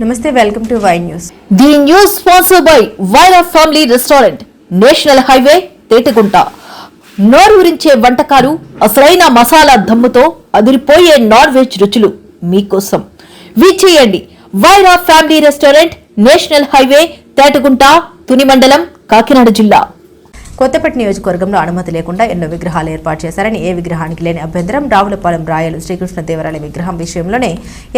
నమస్తే, welcome to Y news. The news sponsor by Vaira family restaurant, national highway, Tetagunta. నోరూరించే వంటకాలు, అసలైన మసాలా దమ్ముతో అదిరిపోయే నాన్ వెజ్ రుచులు మీకోసం. విచ్చేయండి Vaira family restaurant, national highway, Tetagunta, Tuni మండలం, కాకినాడ జిల్లా. కొత్తపేట నియోజకవర్గంలో అనుమతి లేకుండా ఎన్నో విగ్రహాలు ఏర్పాటు చేశారని, ఏ విగ్రహానికి లేని అభ్యంతరం రావులపాలెం రాయలు శ్రీకృష్ణదేవరాయల విగ్రహం విషయంలోనే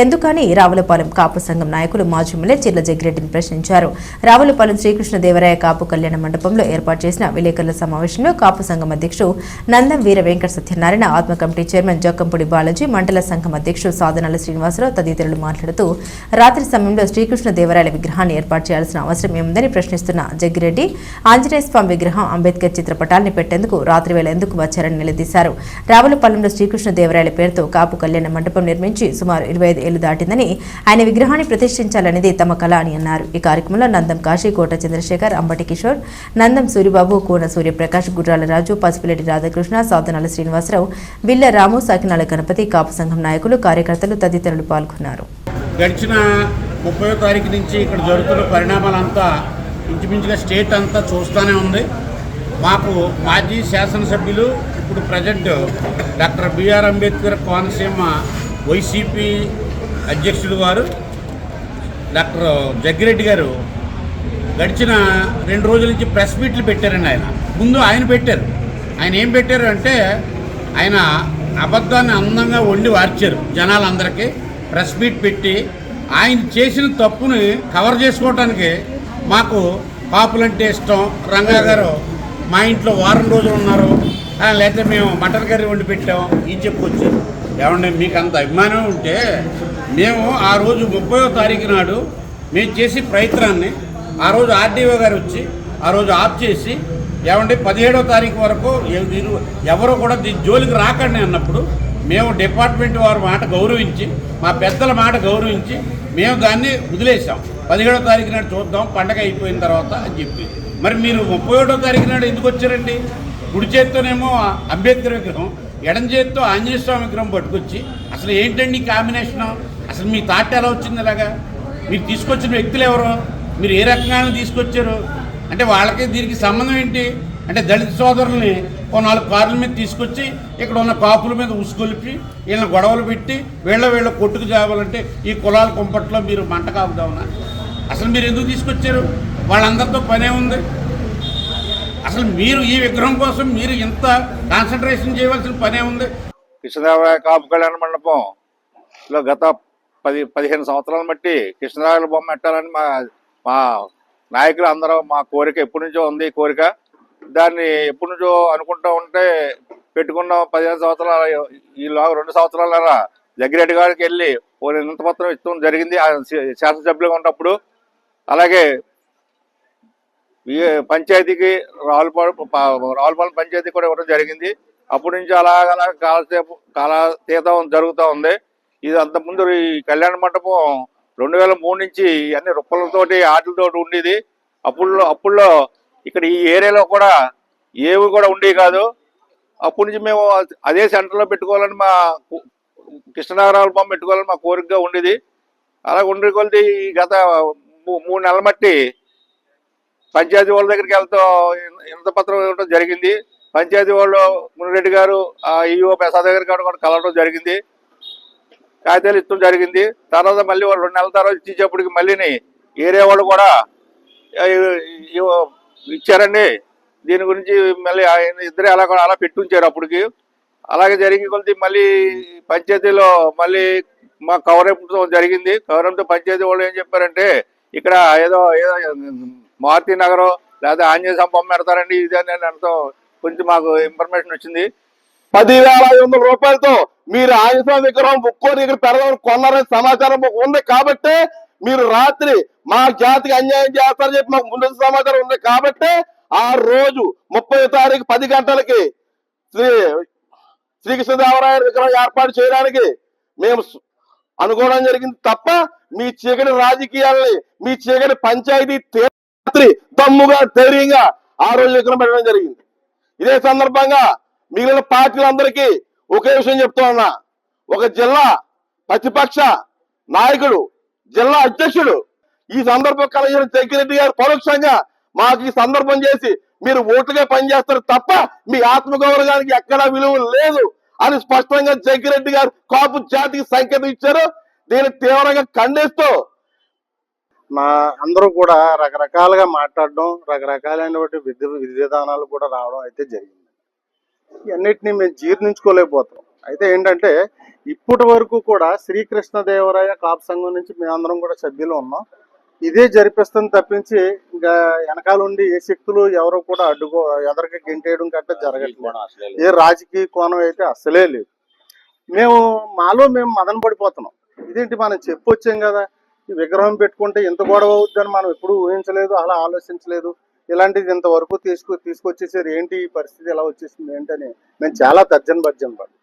ఎందుకని రావులపాలెం కాపు సంఘం నాయకులు మాజీ ఎమ్మెల్యే చిర్ల జగ్గిరెడ్డిని ప్రశ్నించారు. రావులపాలెం శ్రీకృష్ణదేవరాయ కాపు కళ్యాణ మండపంలో ఏర్పాటు చేసిన విలేకరుల సమావేశంలో కాపు సంఘం అధ్యక్షుడు నందం వీర వెంకట సత్యనారాయణ, ఆత్మ కమిటీ చైర్మన్ జక్కంపూడి బాలాజీ, మండల సంఘం అధ్యక్షుడు సాధనాల శ్రీనివాసరావు తదితరులు మాట్లాడుతూ రాత్రి సమయంలో శ్రీకృష్ణదేవరాయల విగ్రహాన్ని ఏర్పాటు చేయాల్సిన అవసరం ఏముందని ప్రశ్నిస్తున్న జగ్గిరెడ్డి, ఆంజనేయ స్వామి విగ్రహం, అంబేద్కర్ చిత్రపటాన్ని పెట్టేందుకు రాత్రి వేళ ఎందుకు వచ్చారని నిలదీశారు. రావులపాలెంలో శ్రీకృష్ణదేవరాయల పేరుతో కాపు కళ్యాణ మండపం నిర్మించి సుమారు 25 ఏళ్లు దాటిందని, ఆయన విగ్రహాన్ని ప్రతిష్ఠించాలనేది తమ కళ అని అన్నారు. ఈ కార్యక్రమంలో నందం కాశీ, కోట చంద్రశేఖర్, అంబటి కిషోర్, నందం సూరిబాబు, కోన సూర్యప్రకాష్, గుర్రాల రాజు, పసుపులెడ్డి రాధాకృష్ణ, సాధనాల శ్రీనివాసరావు, బిల్ల రాము, సాకినాల గణపతి, కాపు సంఘం నాయకులు, కార్యకర్తలు తదితరులు పాల్గొన్నారు. గడిచిన 30వ తారీఖు నుంచి ఇక్కడ జరుగుతున్న పరిణామాలంతా ఇంచుమించుగా స్టేట్ అంతా చూస్తూనే ఉంది. మాకు మాజీ శాసనసభ్యులు, ఇప్పుడు present doctor B R Ambedkar Konaseema YCP అధ్యక్షుడు గారు డాక్టర్ జగ్గిరెడ్డి గారు గడిచిన 2 రోజుల నుంచి ప్రెస్ మీట్లు పెట్టారండి. ముందు ఆయన పెట్టారు. ఆయన ఏం పెట్టారు అంటే, ఆయన అబద్ధాన్ని అందంగా వండి వార్చారు జనాలందరికీ. ప్రెస్ మీట్ పెట్టి ఆయన చేసిన తప్పుని కవర్ చేసుకోవడానికి మాకు కాపులంటే ఇష్టం, రంగా గారు మా ఇంట్లో వారం రోజులు ఉన్నారు, లేకపోతే మేము మటన్ కర్రీ వండి పెట్టాము, ఇది చెప్పుకొచ్చారు. ఏమంటే మీకు అంత అభిమానం ఉంటే మేము ఆ రోజు 30వ తారీఖు నాడు మేము చేసే ప్రయత్నాన్ని ఆ రోజు ఆర్డీఓ గారు వచ్చి ఆ రోజు ఆఫ్ చేసి, ఏమంటే 17వ తారీఖు వరకు ఎవరు కూడా దీని జోలికి రాకండి అన్నప్పుడు మేము డిపార్ట్మెంట్ వారి మాట గౌరవించి, మా పెద్దల మాట గౌరవించి మేము దాన్ని వదిలేసాం. 17వ తారీఖు నాడు చూద్దాం, పండగ అయిపోయిన తర్వాత అని చెప్పి. మరి మీరు 31వ తారీఖు నాడు ఎందుకు వచ్చారండి? కుడి చేత్తోనేమో అంబేద్కర్ విగ్రహం, ఎడం చేత్తో ఆంజనేయ స్వామి విగ్రహం పట్టుకొచ్చి, అసలు ఏంటండి కాంబినేషను? అసలు మీ థాట్ ఎలా వచ్చింది? ఇలాగా మీరు తీసుకొచ్చిన వ్యక్తులు ఎవరు? మీరు ఏ రకంగానే తీసుకొచ్చారు? అంటే వాళ్ళకి దీనికి సంబంధం ఏంటి? అంటే దళిత సోదరుల్ని 4 కార్ల మీద తీసుకొచ్చి ఇక్కడ ఉన్న కాపుల మీద ఉసుగొలిపి వీళ్ళని గొడవలు పెట్టి వీళ్ళ కొట్టుకు చేయాలంటే ఈ కులాల కుంపట్లో మీరు మంట కాపుదామన్నా? అసలు మీరు ఎందుకు తీసుకొచ్చారు? వాళ్ళందరితో పనే ఉంది. అసలు మీరు ఈ విగ్రహం కోసం మీరు ఇంత కాన్సన్ట్రేషన్ చేయవలసిన పనే ఉంది. కృష్ణదేవరాయ కాపు కళ్యాణ మండపంలో గత 15 సంవత్సరాలను బట్టి కృష్ణదేవరాయల బొమ్మ పెట్టాలని మా నాయకులు అందరూ మా కోరిక ఎప్పటి నుంచో ఉంది. కోరిక దాన్ని ఎప్పటి నుంచో అనుకుంటూ ఉంటే పెట్టుకున్న 15 సంవత్సరాలు, ఈలోగా 2 సంవత్సరాల జగ్గిరెడ్డి గారికి వెళ్ళి ఇంత పత్రం ఇచ్చడం జరిగింది శాసనసభ్యులుగా ఉన్నప్పుడు. అలాగే పంచాయతీకి రావులపాలెం పంచాయతీ కూడా ఇవ్వడం జరిగింది. అప్పటి నుంచి అలాగ కాలాతీతం జరుగుతూ ఉంది. ఇది అంతకుముందు ఈ కళ్యాణ మండపం 2003 నుంచి అన్ని రుప్పలతోటి ఆటలతోటి ఉండేది. అప్పుల్లో ఇక్కడ ఈ ఏరియాలో కూడా ఏవి కూడా ఉండేవి కాదు. అప్పటి నుంచి మేము అదే సెంటర్లో పెట్టుకోవాలని, మా కృష్ణదేవరాయల బొమ్మ పెట్టుకోవాలని మా కోరికగా ఉండేది. అలా ఉండే కొలిది గత 3 నెలల మట్టి పంచాయతీ వాళ్ళ దగ్గరికి వెళ్తూ ఇంత పత్రం ఇవ్వడం జరిగింది. పంచాయతీ వాళ్ళు మునిరెడ్డి గారు, ఈఓ ప్రసాద్ దగ్గర కూడా కలవడం జరిగింది, కాగితాలు ఇచ్చడం జరిగింది. తర్వాత మళ్ళీ 2 నెలల తర్వాత ఇచ్చేటప్పటికి మళ్ళీని ఏరియా వాళ్ళు కూడా ఇచ్చారండి. దీని గురించి మళ్ళీ ఆయన ఇద్దరే అలా పెట్టుంచారు అప్పటికి. అలాగే జరిగి కొలిది మళ్ళీ పంచాయతీలో మళ్ళీ మా కవరింపు జరిగింది. కవరింపుతో పంచాయతీ వాళ్ళు ఏం చెప్పారంటే, ఇక్కడ ఏదో మారుతి నగరం లేదా ఆంజనేయ స్వామి బొమ్మ పెడతారండి, ఇది అని అంటూ కొంచెం మాకు ఇన్ఫర్మేషన్ వచ్చింది. 10,500 రూపాయలతో మీరు ఆంజనేయ స్వామి విగ్రహం ఒక్కోటి ఇక్కడ పెడదామని కొన్నారని సమాచారం ఉంది. కాబట్టి మీరు రాత్రి మా జాతికి అన్యాయం చేస్తారని చెప్పి మాకు ముందు సమాచారం ఉంది. కాబట్టి ఆ రోజు 30వ తారీఖు 10 గంటలకి శ్రీకృష్ణదేవరాయ విగ్రహం ఏర్పాటు చేయడానికి మేము అనుకోవడం జరిగింది తప్ప మీ చీకటి రాజకీయాలని, మీ చీకటి పంచాయతీ దమ్ముగా ధైర్యంగా ఆ రోజు విగ్రహం పెట్టడం జరిగింది. ఇదే సందర్భంగా మిగిలిన పార్టీలందరికీ ఒకే విషయం చెప్తా ఉన్నా. ఒక జిల్లా ప్రతిపక్ష నాయకుడు జిల్లా అధ్యక్షుడు. ఈ సందర్భం కలిగిన జగ్గిరెడ్డి గారు పరోక్షంగా మాకు ఈ సందర్భం చేసి మీరు ఓట్లుగా పనిచేస్తారు తప్ప మీ ఆత్మగౌరవానికి ఎక్కడా విలువ లేదు అని స్పష్టంగా జగ్గిరెడ్డి గారు కాపు జాతికి సంకేతం ఇచ్చారు. దీన్ని తీవ్రంగా ఖండిస్తూ అందరూ కూడా రకరకాలుగా మాట్లాడడం, రకరకాలైనటువంటి విధి విధానాలు కూడా రావడం అయితే జరిగింది. ఇవన్నిటిని మేము జీర్ణించుకోలేకపోతాం. అయితే ఏంటంటే ఇప్పటి వరకు కూడా శ్రీకృష్ణదేవరాయ కాపు సంఘం నుంచి మేమందరం కూడా సభ్యులు ఉన్నాం. ఇదే జరిపిస్తుంది తప్పించి ఇంకా వెనకాల ఉండి ఏ శక్తులు ఎవరు కూడా ఎదరికి గెంటేయడం గట్రా జరగట్లేదు. ఏ రాజకీయ కోణం అయితే అసలే లేదు. మేము మదన పడిపోతున్నాం. ఇదేంటి మనం చెప్పొచ్చాం కదా, ఈ విగ్రహం పెట్టుకుంటే ఇంత గొడవ అవుతుందని మనం ఎప్పుడు ఊహించలేదు, అలా ఆలోచించలేదు. ఇలాంటిది ఇంతవరకు తీసుకొచ్చేసారు, ఏంటి ఈ పరిస్థితి ఎలా వచ్చేసింది ఏంటని మేము చాలా తర్జన భర్జన పడ్డాం.